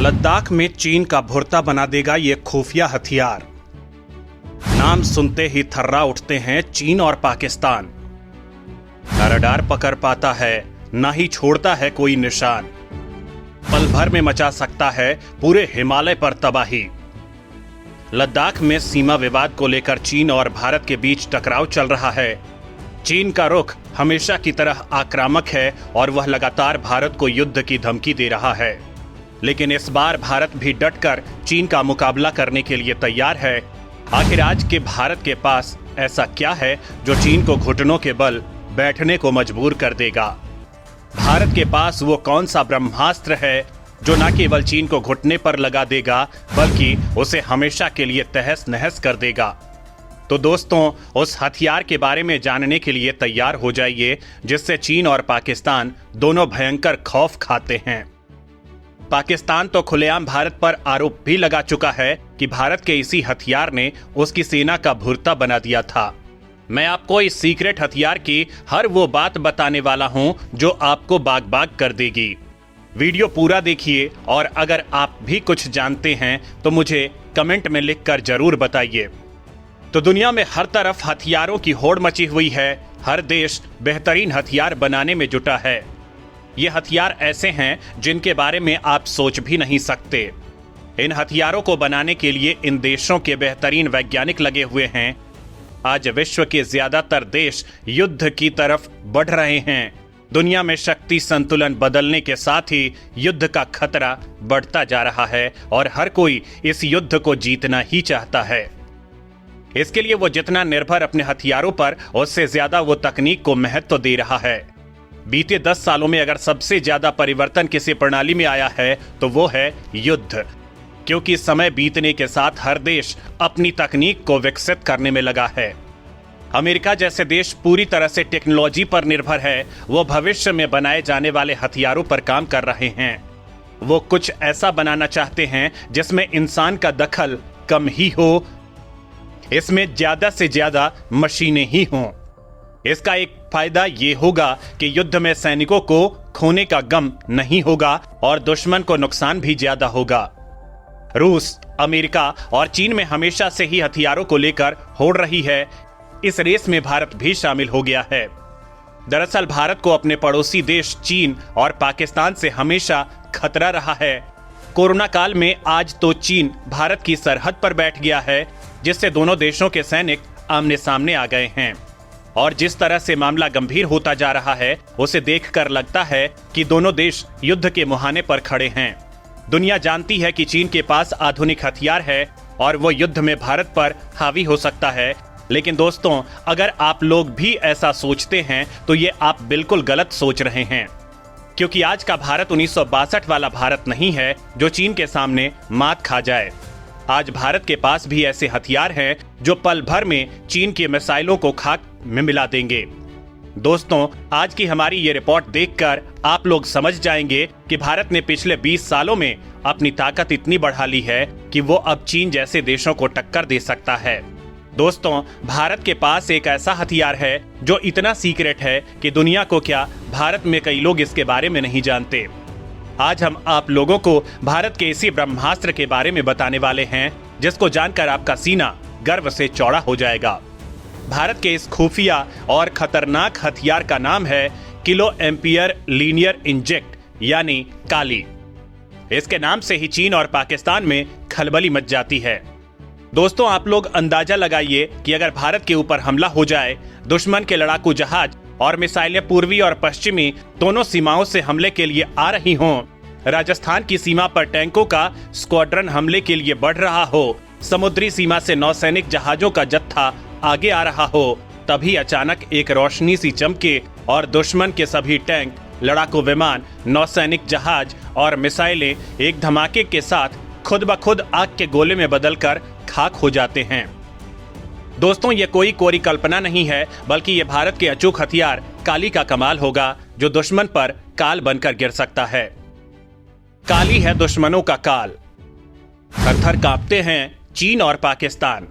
लद्दाख में चीन का भुर्ता बना देगा ये खुफिया हथियार। नाम सुनते ही थर्रा उठते हैं चीन और पाकिस्तान। रडार पकड़ पाता है, ना ही छोड़ता है कोई निशान। पल भर में मचा सकता है पूरे हिमालय पर तबाही। लद्दाख में सीमा विवाद को लेकर चीन और भारत के बीच टकराव चल रहा है। चीन का रुख हमेशा की तरह आक्रामक है और वह लगातार भारत को युद्ध की धमकी दे रहा है। लेकिन इस बार भारत भी डटकर चीन का मुकाबला करने के लिए तैयार है। आखिर आज के भारत के पास ऐसा क्या है जो चीन को घुटनों के बल बैठने को मजबूर कर देगा? भारत के पास वो कौन सा ब्रह्मास्त्र है जो न केवल चीन को घुटने पर लगा देगा बल्कि उसे हमेशा के लिए तहस नहस कर देगा? तो दोस्तों, उस हथियार के बारे में जानने के लिए तैयार हो जाइए जिससे चीन और पाकिस्तान दोनों भयंकर खौफ खाते हैं। पाकिस्तान तो खुलेआम भारत पर आरोप भी लगा चुका है कि भारत के इसी हथियार ने उसकी सेना का भुर्ता बना दिया था। मैं आपको इस सीक्रेट हथियार की हर वो बात बताने वाला हूं जो आपको बाग बाग कर देगी। वीडियो पूरा देखिए और अगर आप भी कुछ जानते हैं तो मुझे कमेंट में लिखकर जरूर बताइए। तो दुनिया में हर तरफ हथियारों की होड़ मची हुई है। हर देश बेहतरीन हथियार बनाने में जुटा है। ये हथियार ऐसे हैं जिनके बारे में आप सोच भी नहीं सकते। इन हथियारों को बनाने के लिए इन देशों के बेहतरीन वैज्ञानिक लगे हुए हैं। आज विश्व के ज्यादातर देश युद्ध की तरफ बढ़ रहे हैं। दुनिया में शक्ति संतुलन बदलने के साथ ही युद्ध का खतरा बढ़ता जा रहा है और हर कोई इस युद्ध को जीतना ही चाहता है। इसके लिए वो जितना निर्भर अपने हथियारों पर, उससे ज्यादा वो तकनीक को महत्व दे रहा है। बीते 10 सालों में अगर सबसे ज्यादा परिवर्तन किसी प्रणाली में आया है तो वो है युद्ध, क्योंकि समय बीतने के साथ हर देश अपनी तकनीक को विकसित करने में लगा है। अमेरिका जैसे देश पूरी तरह से टेक्नोलॉजी पर निर्भर है। वो भविष्य में बनाए जाने वाले हथियारों पर काम कर रहे हैं। वो कुछ ऐसा बनाना चाहते हैं जिसमें इंसान का दखल कम ही हो, इसमें ज्यादा से ज्यादा मशीनें ही हों। इसका एक फायदा ये होगा कि युद्ध में सैनिकों को खोने का गम नहीं होगा और दुश्मन को नुकसान भी ज्यादा होगा। रूस, अमेरिका और चीन में हमेशा से ही हथियारों को लेकर होड़ रही है। इस रेस में भारत भी शामिल हो गया है। दरअसल भारत को अपने पड़ोसी देश चीन और पाकिस्तान से हमेशा खतरा रहा है। कोरोना काल में आज तो चीन भारत की सरहद पर बैठ गया है, जिससे दोनों देशों के सैनिक आमने सामने आ गए हैं। और जिस तरह से मामला गंभीर होता जा रहा है उसे देखकर लगता है कि दोनों देश युद्ध के मुहाने पर खड़े हैं। दुनिया जानती है कि चीन के पास आधुनिक हथियार है और वो युद्ध में भारत पर हावी हो सकता है। लेकिन दोस्तों, अगर आप लोग भी ऐसा सोचते हैं तो ये आप बिल्कुल गलत सोच रहे हैं, क्योंकि आज का भारत 1962 वाला भारत नहीं है जो चीन के सामने मात खा जाए। आज भारत के पास भी ऐसे हथियार हैं जो पल भर में चीन की मिसाइलों को खाक में मिला देंगे। दोस्तों, आज की हमारी ये रिपोर्ट देखकर आप लोग समझ जाएंगे कि भारत ने पिछले 20 सालों में अपनी ताकत इतनी बढ़ा ली है कि वो अब चीन जैसे देशों को टक्कर दे सकता है। दोस्तों, भारत के पास एक ऐसा हथियार है जो इतना सीक्रेट है कि दुनिया को क्या, भारत में कई लोग इसके बारे में नहीं जानते। आज हम आप लोगों को भारत के इसी ब्रह्मास्त्र के बारे में बताने वाले हैं जिसको जानकर आपका सीना गर्व से चौड़ा हो जाएगा। भारत के इस खुफिया और खतरनाक हथियार का नाम है किलो एम्पियर लीनियर इंजेक्ट यानी काली। इसके नाम से ही चीन और पाकिस्तान में खलबली मच जाती है। दोस्तों, आप लोग अंदाजा लगाइए कि अगर भारत के ऊपर हमला हो जाए, दुश्मन के लड़ाकू जहाज और मिसाइलें पूर्वी और पश्चिमी दोनों सीमाओं से हमले के लिए आ रही हों, राजस्थान की सीमा पर टैंकों का स्क्वाड्रन हमले के लिए बढ़ रहा हो, समुद्री सीमा से नौसैनिक जहाजों का जत्था आगे आ रहा हो, तभी अचानक एक रोशनी सी चमके और दुश्मन के सभी टैंक, लड़ाकू विमान, नौसैनिक जहाज और मिसाइलें एक धमाके के साथ खुद ब खुद आग के गोले में बदलकर खाक हो जाते हैं। दोस्तों, ये कोई कोरी कल्पना नहीं है, बल्कि ये भारत के अचूक हथियार काली का कमाल होगा जो दुश्मन पर काल बनकर गिर सकता है। काली है दुश्मनों का काल। थर-थर कांपते हैं चीन और पाकिस्तान।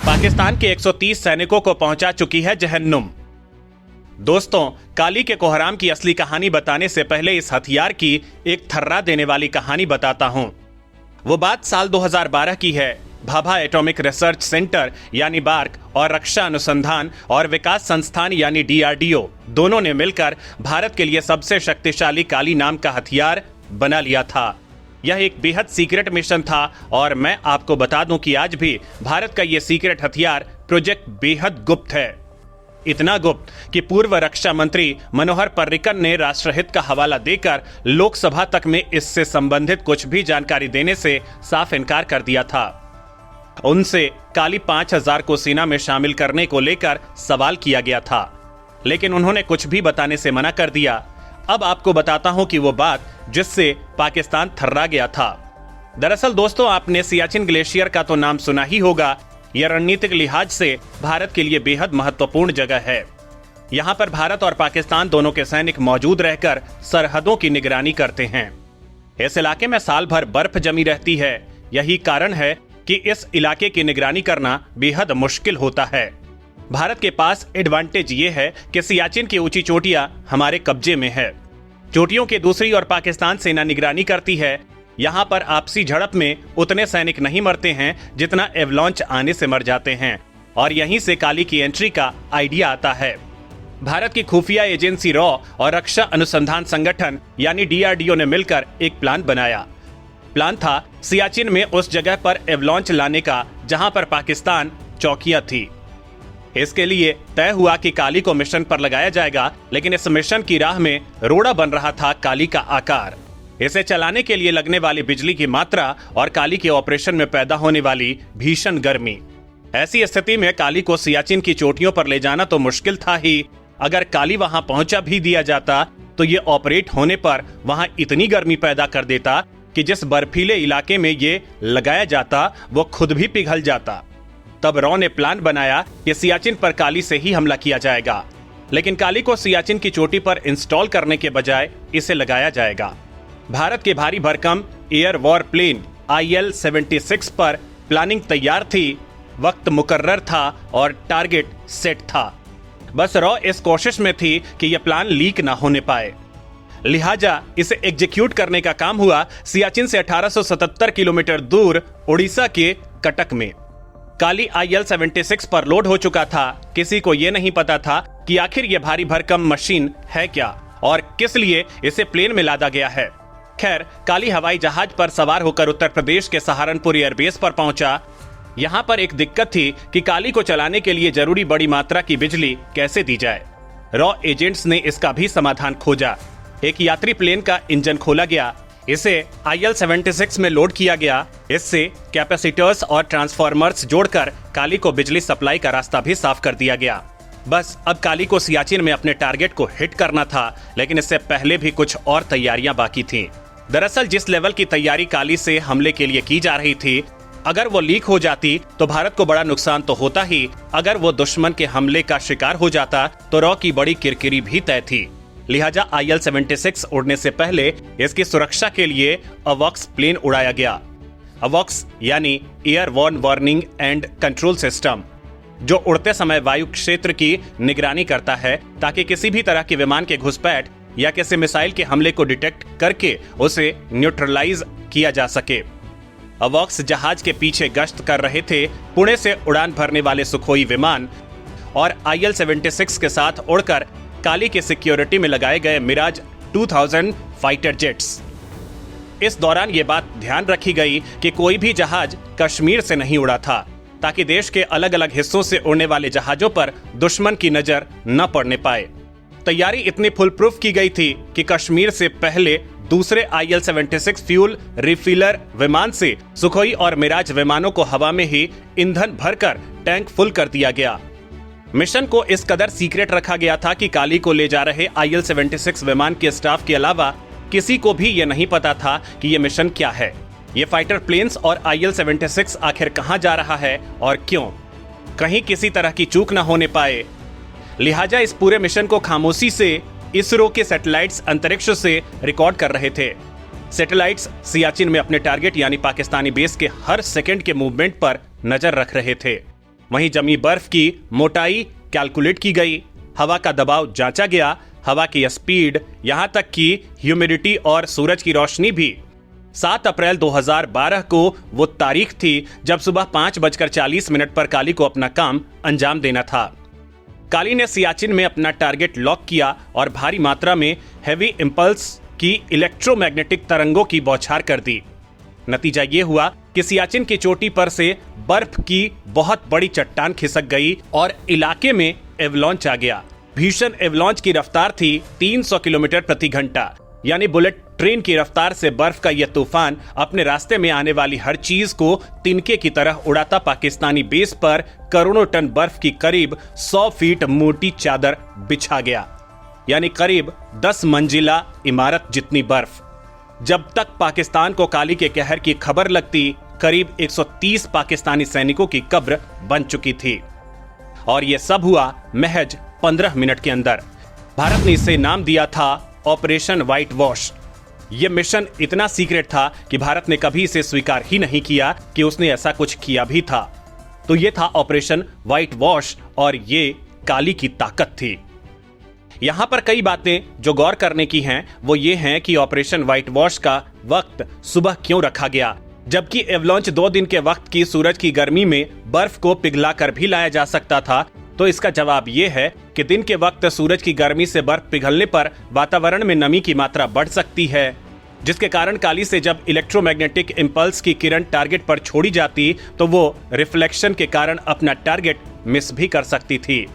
पाकिस्तान के 130 सैनिकों को पहुंचा चुकी है जहन्नुम। दोस्तों, काली के कोहराम की असली कहानी बताने से पहले इस हथियार की एक थर्रा देने वाली कहानी बताता हूं। वो बात साल 2012 की है। भाभा एटॉमिक रिसर्च सेंटर यानी बार्क और रक्षा अनुसंधान और विकास संस्थान यानी DRDO दोनों ने मिलकर भारत के लिए सबसे शक्तिशाली काली नाम का हथियार बना लिया था। यह एक बेहद सीक्रेट मिशन था और मैं आपको बता दूं कि आज भी भारत का यह सीक्रेट हथियार प्रोजेक्ट बेहद गुप्त है। इतना गुप्त कि पूर्व रक्षा मंत्री मनोहर पर्रिकर ने राष्ट्रहित का हवाला देकर लोकसभा तक में इससे संबंधित कुछ भी जानकारी देने से साफ इनकार कर दिया था। उनसे काली 5000 को सेना में शामिल करने को लेकर सवाल किया गया था, लेकिन उन्होंने कुछ भी बताने से मना कर दिया। अब आपको बताता हूं कि वो बात जिससे पाकिस्तान थर्रा गया था। दरअसल दोस्तों, आपने सियाचिन ग्लेशियर का तो नाम सुना ही होगा। यह रणनीतिक लिहाज से भारत के लिए बेहद महत्वपूर्ण जगह है। यहाँ पर भारत और पाकिस्तान दोनों के सैनिक मौजूद रहकर सरहदों की निगरानी करते हैं। इस इलाके में साल भर बर्फ जमी रहती है। यही कारण है कि इस इलाके की निगरानी करना बेहद मुश्किल होता है। भारत के पास एडवांटेज ये है कि सियाचिन की ऊंची चोटियां हमारे कब्जे में है। चोटियों के दूसरी ओर पाकिस्तान सेना निगरानी करती है। यहाँ पर आपसी झड़प में उतने सैनिक नहीं मरते हैं जितना एवलॉन्च आने से मर जाते हैं, और यहीं से काली की एंट्री का आइडिया आता है। भारत की खुफिया एजेंसी रॉ और रक्षा अनुसंधान संगठन यानी DRDO ने मिलकर एक प्लान बनाया। प्लान था सियाचिन में उस जगह पर एवलॉन्च लाने का जहां पर पाकिस्तान चौकियां थी। इसके लिए तय हुआ कि काली को मिशन पर लगाया जाएगा, लेकिन इस मिशन की राह में रोड़ा बन रहा था काली का आकार। इसे चलाने के लिए लगने वाली बिजली की मात्रा और काली के ऑपरेशन में पैदा होने वाली भीषण गर्मी। ऐसी स्थिति में काली को सियाचिन की चोटियों पर ले जाना तो मुश्किल था ही। अगर काली वहां पहुंचा भी दिया जाता तो ये ऑपरेट होने पर वहां इतनी गर्मी पैदा कर देता कि जिस बर्फीले इलाके में ये लगाया जाता वो खुद भी पिघल जाता। तब रॉ ने प्लान बनाया कि सियाचिन पर काली से ही हमला किया जाएगा, लेकिन काली को सियाचिन की चोटी पर इंस्टॉल करने के बजाय इसे लगाया जाएगा। भारत के भारी भरकम एयर वॉर प्लेन IL-76 पर प्लानिंग तैयार थी, वक्त मुकर्रर था और टारगेट सेट था। बस रॉ इस कोशिश में थी कि यह प्लान लीक ना होने पाए। लिहाजा इसे एग्जीक्यूट करने का काम हुआ सियाचिन से 1877 किलोमीटर दूर उड़ीसा के कटक में। काली IL-76 पर लोड हो चुका था। किसी को यह नहीं पता था कि आखिर यह भारी भरकम मशीन है क्या और किस लिए इसे प्लेन में लादा गया है। खैर, काली हवाई जहाज पर सवार होकर उत्तर प्रदेश के सहारनपुर एयरबेस पर पहुंचा। यहां पर एक दिक्कत थी कि काली को चलाने के लिए जरूरी बड़ी मात्रा की बिजली कैसे दी जाए। रॉ एजेंट्स ने इसका भी समाधान खोजा। एक यात्री प्लेन का इंजन खोला गया, इसे IL-76 में लोड किया गया। इससे कैपेसिटर्स और ट्रांसफार्मर्स जोड़कर काली को बिजली सप्लाई का रास्ता भी साफ कर दिया गया। बस अब काली को सियाचिन में अपने टारगेट को हिट करना था, लेकिन इससे पहले भी कुछ और तैयारियां बाकी थीं। दरअसल जिस लेवल की तैयारी काली से हमले के लिए की जा रही थी, अगर वो लीक हो जाती तो भारत को बड़ा नुकसान तो होता ही, अगर वो दुश्मन के हमले का शिकार हो जाता तो रॉ की बड़ी किरकिरी भी तय थी। लिहाजा IL-76 उड़ने से पहले इसकी सुरक्षा के लिए अवॉक्स प्लेन उड़ाया गया। अवॉक्स यानी air borne warning and control system, जो उड़ते समय वायु क्षेत्र की निगरानी करता है ताकि किसी भी तरह के विमान के घुसपैठ या किसी मिसाइल के हमले को डिटेक्ट करके उसे न्यूट्रलाइज किया जा सके। अवॉक्स जहाज के पीछे गश्त कर रहे थे पुणे से उड़ान भरने वाले सुखोई विमान और IL-76 के साथ उड़कर काली के सिक्योरिटी में लगाए गए मिराज 2000 फाइटर जेट्स। इस दौरान ये बात ध्यान रखी गई कि कोई भी जहाज कश्मीर से नहीं उड़ा था, ताकि देश के अलग अलग हिस्सों से उड़ने वाले जहाजों पर दुश्मन की नजर न पड़ने पाए। तैयारी इतनी फुल प्रूफ की गई थी कि कश्मीर से पहले दूसरे IL-76 फ्यूल रिफिलर विमान से सुखोई और मिराज विमानों को हवा में ही ईंधन भरकर टैंक फुल कर दिया गया। मिशन को इस कदर सीक्रेट रखा गया था कि काली को ले जा रहे IL-76 विमान के स्टाफ के अलावा किसी को भी यह नहीं पता था कि यह मिशन क्या है, ये फाइटर प्लेन्स और IL-76 आखिर कहां जा रहा है और क्यों, कहीं किसी तरह की चूक न होने पाए। लिहाजा इस पूरे मिशन को खामोशी से इसरो के सैटेलाइट्स अंतरिक्ष से रिकॉर्ड कर रहे थे। सैटेलाइट्स सियाचिन में अपने टारगेट यानी पाकिस्तानी बेस के हर सेकंड के मूवमेंट पर नजर रख रहे थे। वहीं जमी बर्फ की मोटाई कैलकुलेट की गई, हवा का दबाव जांचा गया, हवा की स्पीड, यहां तक कि ह्यूमिडिटी और सूरज की रोशनी भी। 7 अप्रैल 2012 को वो तारीख थी जब सुबह 5:40 पर काली को अपना काम अंजाम देना था। काली ने सियाचिन में अपना टारगेट लॉक किया और भारी मात्रा में हैवी इंपल्स की इलेक्ट्रोमैग्नेटिक तरंगों की बौछार कर दी। नतीजा ये हुआ कि सियाचिन की चोटी पर से बर्फ की बहुत बड़ी चट्टान खिसक गई और इलाके में एवलांच आ गया। भीषण एवलांच की रफ्तार थी 300 किलोमीटर प्रति घंटा, यानी बुलेट ट्रेन की रफ्तार से बर्फ का यह तूफान अपने रास्ते में आने वाली हर चीज को तिनके की तरह उड़ाता पाकिस्तानी बेस पर करोड़ों टन बर्फ की करीब 100 फीट मोटी चादर बिछा गया, यानी करीब 10 मंजिला इमारत जितनी बर्फ। जब तक पाकिस्तान को काली के कहर की खबर लगती, करीब 130 पाकिस्तानी सैनिकों की कब्र बन चुकी थी। और यह सब हुआ महज 15 मिनट के अंदर। भारत ने इसे नाम दिया था ऑपरेशन व्हाइट वॉश। यह मिशन इतना सीक्रेट था कि भारत ने कभी इसे स्वीकार ही नहीं किया कि उसने ऐसा कुछ किया भी था। तो यह था ऑपरेशन व्हाइट वॉश और ये काली की ताकत थी। यहां पर कई बातें जो गौर करने की हैं वो ये हैं कि ऑपरेशन व्हाइट वॉश का वक्त सुबह क्यों रखा गया, जबकि एवलांच 2 दिन के वक्त की सूरज की गर्मी में बर्फ को पिघलाकर भी लाया जा सकता था। तो इसका जवाब यह है कि दिन के वक्त सूरज की गर्मी से बर्फ पिघलने पर वातावरण में नमी की मात्रा बढ़ सकती है, जिसके कारण काली से जब इलेक्ट्रोमैग्नेटिक इंपल्स की किरण टारगेट पर छोड़ी जाती तो वो रिफ्लेक्शन के कारण अपना टारगेट मिस भी कर सकती थी।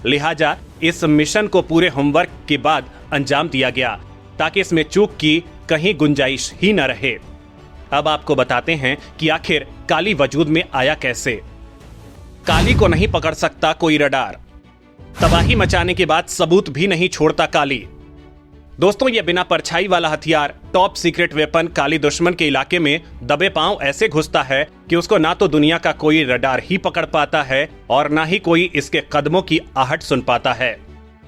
लिहाजा इस मिशन को पूरे होमवर्क के बाद अंजाम दिया गया ताकि इसमें चूक की कहीं गुंजाइश ही न रहे। अब आपको बताते हैं कि आखिर काली वजूद में आया कैसे। काली को नहीं पकड़ सकता कोई रडार, तबाही मचाने के बाद सबूत भी नहीं छोड़ता काली। दोस्तों, यह बिना परछाई वाला हथियार टॉप सीक्रेट वेपन काली दुश्मन के इलाके में दबे पांव ऐसे घुसता है कि उसको ना तो दुनिया का कोई रडार ही पकड़ पाता है और ना ही कोई इसके कदमों की आहट सुन पाता है।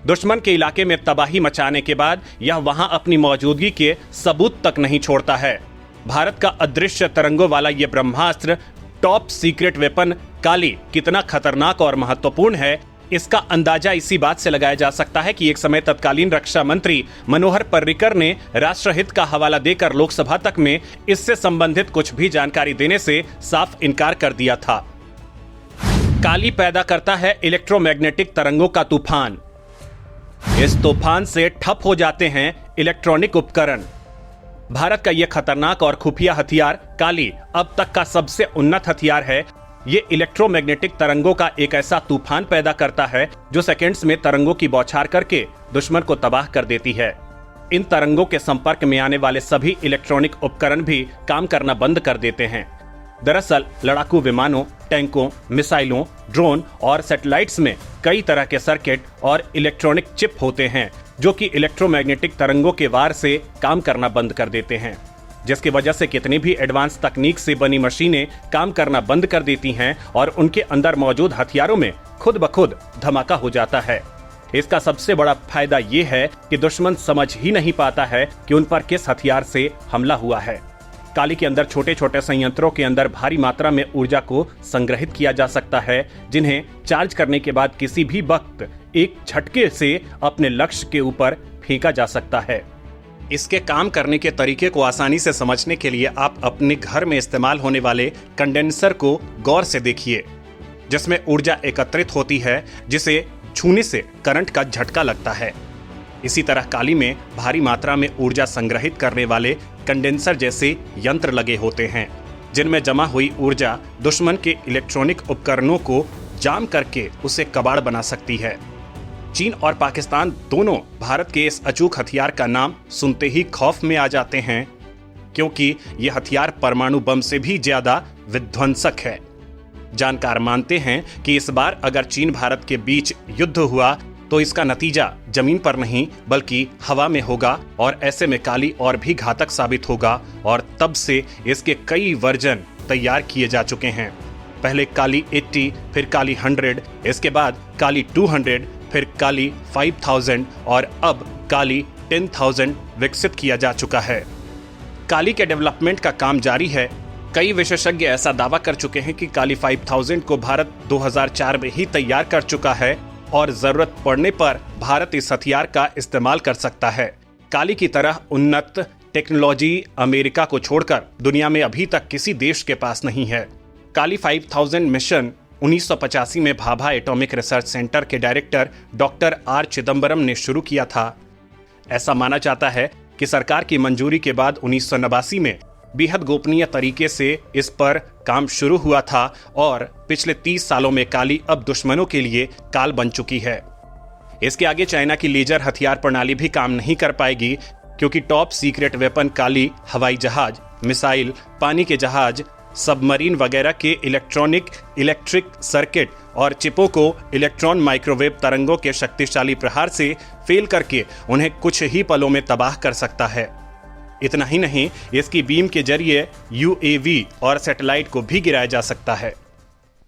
दुश्मन के इलाके में तबाही मचाने के बाद यह वहां अपनी मौजूदगी के सबूत तक नहीं छोड़ता है। भारत का अदृश्य तरंगों वाला यह ब्रह्मास्त्र टॉप सीक्रेट वेपन काली कितना खतरनाक और महत्वपूर्ण है, इसका अंदाजा इसी बात से लगाया जा सकता है कि एक समय तत्कालीन रक्षा मंत्री मनोहर पर्रिकर ने राष्ट्रहित का हवाला देकर लोकसभा तक में इससे संबंधित कुछ भी जानकारी देने से साफ इनकार कर दिया था। काली पैदा करता है इलेक्ट्रोमैग्नेटिक तरंगों का तूफान। इस तूफान से ठप हो जाते हैं इलेक्ट्रॉनिक उपकरण। भारत का यह खतरनाक और खुफिया हथियार काली अब तक का सबसे उन्नत हथियार है। ये इलेक्ट्रोमैग्नेटिक तरंगों का एक ऐसा तूफान पैदा करता है जो सेकंड्स में तरंगों की बौछार करके दुश्मन को तबाह कर देती है। इन तरंगों के संपर्क में आने वाले सभी इलेक्ट्रॉनिक उपकरण भी काम करना बंद कर देते हैं। दरअसल लड़ाकू विमानों, टैंकों, मिसाइलों, ड्रोन और सैटेलाइट्स में कई तरह के सर्किट और इलेक्ट्रॉनिक चिप होते हैं जो कि इलेक्ट्रोमैग्नेटिक तरंगों के वार से काम करना बंद कर देते हैं, जिसकी वजह से कितनी भी एडवांस तकनीक से बनी मशीनें काम करना बंद कर देती हैं और उनके अंदर मौजूद हथियारों में खुद ब खुद धमाका हो जाता है। इसका सबसे बड़ा फायदा ये है कि दुश्मन समझ ही नहीं पाता है कि उन पर किस हथियार से हमला हुआ है। काली के अंदर छोटे छोटे संयंत्रों के अंदर भारी मात्रा में ऊर्जा को संग्रहित किया जा सकता है, जिन्हें चार्ज करने के बाद किसी भी वक्त एक झटके से अपने लक्ष्य के ऊपर फेंका जा सकता है। इसके काम करने के तरीके को आसानी से समझने के लिए आप अपने घर में इस्तेमाल होने वाले कंडेंसर को गौर से देखिए, जिसमें ऊर्जा एकत्रित होती है जिसे छूने से करंट का झटका लगता है। इसी तरह काली में भारी मात्रा में ऊर्जा संग्रहित करने वाले कंडेंसर जैसे यंत्र लगे होते हैं, जिनमें जमा हुई ऊर्जा दुश्मन के इलेक्ट्रॉनिक उपकरणों को जाम करके उसे कबाड़ बना सकती है। चीन और पाकिस्तान दोनों भारत के इस अचूक हथियार का नाम सुनते ही खौफ में आ जाते हैं, क्योंकि यह हथियार परमाणु बम से भी ज्यादा विध्वंसक है। जानकार मानते हैं कि इस बार अगर चीन भारत के बीच युद्ध हुआ तो इसका नतीजा जमीन पर नहीं बल्कि हवा में होगा और ऐसे में काली और भी घातक साबित होगा और तब से इसके कई वर्जन तैयार किए जा चुके हैं। पहले काली 80, फिर काली 100, इसके बाद काली 200, फिर काली 5000 और अब काली 10,000 विकसित किया जा चुका है। काली के डेवलपमेंट का काम जारी है। कई विशेषज्ञ ऐसा दावा कर चुके हैं कि काली 5000 को भारत 2004 में ही तैयार कर चुका है और जरूरत पड़ने पर भारत इस हथियार का इस्तेमाल कर सकता है। काली की तरह उन्नत टेक्नोलॉजी अमेरिका को छोड़कर दुनिया में अभी तक किसी देश के पास नहीं है। काली 5000 मिशन 1985 में भाभा एटॉमिक रिसर्च सेंटर के डायरेक्टर डॉक्टर आर चिदम्बरम ने शुरू किया था। ऐसा माना जाता है कि सरकार की मंजूरी के बाद 1989 में बेहद गोपनीय तरीके से इस पर काम शुरू हुआ था और पिछले 30 सालों में काली अब दुश्मनों के लिए काल बन चुकी है। इसके आगे चाइना की लेजर हथियार प्रणाली भी काम नहीं कर पाएगी, क्योंकि टॉप सीक्रेट वेपन काली हवाई जहाज, मिसाइल, पानी के जहाज, सबमरीन वगैरह के इलेक्ट्रिक सर्किट और चिपों को इलेक्ट्रॉन माइक्रोवेव तरंगों के शक्तिशाली प्रहार से फेल करके उन्हें कुछ ही पलों में तबाह कर सकता है। इतना ही नहीं, इसकी बीम के जरिए UAV और सैटेलाइट को भी गिराया जा सकता है।